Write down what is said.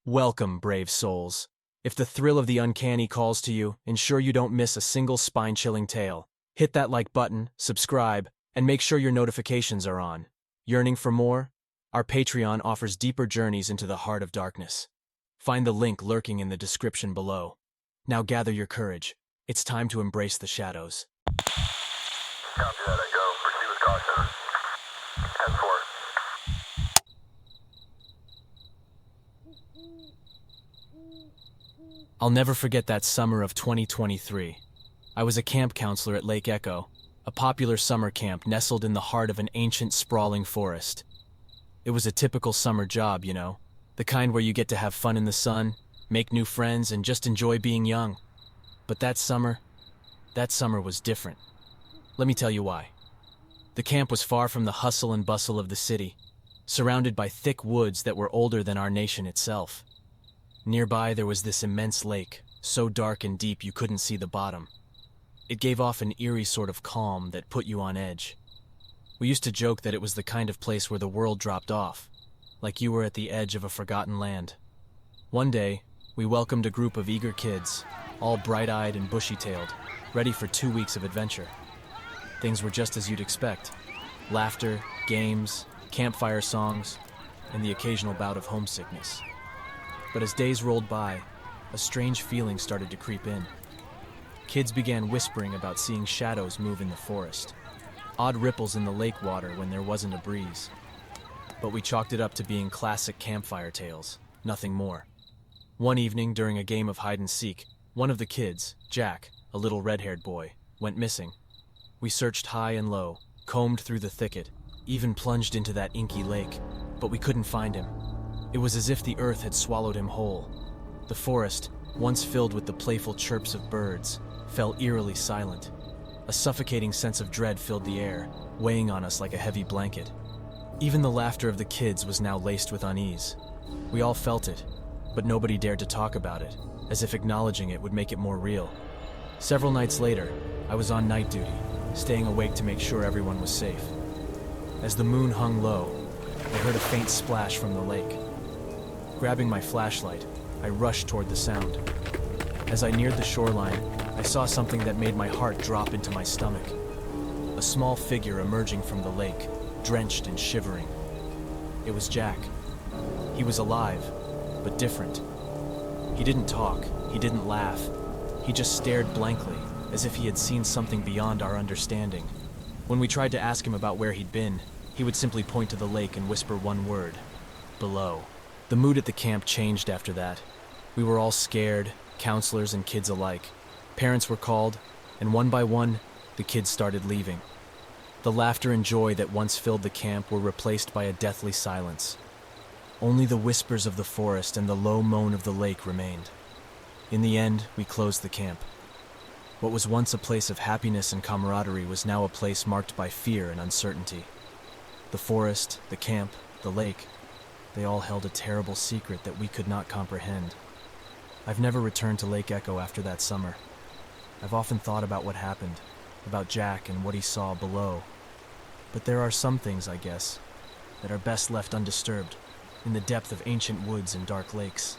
Welcome, brave souls. If the thrill of the uncanny calls to you, ensure you don't miss a single spine-chilling tale. Hit that like button, subscribe, and make sure your notifications are on. Yearning for more? Our Patreon offers deeper journeys into the heart of darkness. Find the link lurking in the description below. Now gather your courage. It's time to embrace the shadows. Copy that, Echo. Proceed with caution. 10-4. I'll never forget that summer of 2023. I was a camp counselor at Lake Echo, a popular summer camp nestled in the heart of an ancient, sprawling forest. It was a typical summer job, you know, the kind where you get to have fun in the sun, make new friends, and just enjoy being young. But that summer was different. Let me tell you why. The camp was far from the hustle and bustle of the city, surrounded by thick woods that were older than our nation itself. Nearby, there was this immense lake, so dark and deep you couldn't see the bottom. It gave off an eerie sort of calm that put you on edge. We used to joke that it was the kind of place where the world dropped off, like you were at the edge of a forgotten land. One day, we welcomed a group of eager kids, all bright-eyed and bushy-tailed, ready for 2 weeks of adventure. Things were just as you'd expect. Laughter, games, campfire songs, and the occasional bout of homesickness. But as days rolled by, a strange feeling started to creep in. Kids began whispering about seeing shadows move in the forest, odd ripples in the lake water when there wasn't a breeze. But we chalked it up to being classic campfire tales, nothing more. One evening, during a game of hide-and-seek, one of the kids, Jack, a little red-haired boy, went missing. We searched high and low, combed through the thicket, even plunged into that inky lake, but we couldn't find him. It was as if the earth had swallowed him whole. The forest, once filled with the playful chirps of birds, fell eerily silent. A suffocating sense of dread filled the air, weighing on us like a heavy blanket. Even the laughter of the kids was now laced with unease. We all felt it, but nobody dared to talk about it, as if acknowledging it would make it more real. Several nights later, I was on night duty, staying awake to make sure everyone was safe. As the moon hung low, I heard a faint splash from the lake. Grabbing my flashlight, I rushed toward the sound. As I neared the shoreline, I saw something that made my heart drop into my stomach. A small figure emerging from the lake, drenched and shivering. It was Jack. He was alive, but different. He didn't talk, he didn't laugh. He just stared blankly, as if he had seen something beyond our understanding. When we tried to ask him about where he'd been, he would simply point to the lake and whisper one word: below. The mood at the camp changed after that. We were all scared, counselors and kids alike. Parents were called, and one by one, the kids started leaving. The laughter and joy that once filled the camp were replaced by a deathly silence. Only the whispers of the forest and the low moan of the lake remained. In the end, we closed the camp. What was once a place of happiness and camaraderie was now a place marked by fear and uncertainty. The forest, the camp, the lake, they all held a terrible secret that we could not comprehend. I've never returned to Lake Echo after that summer. I've often thought about what happened, about Jack and what he saw below. But there are some things, I guess, that are best left undisturbed, in the depth of ancient woods and dark lakes.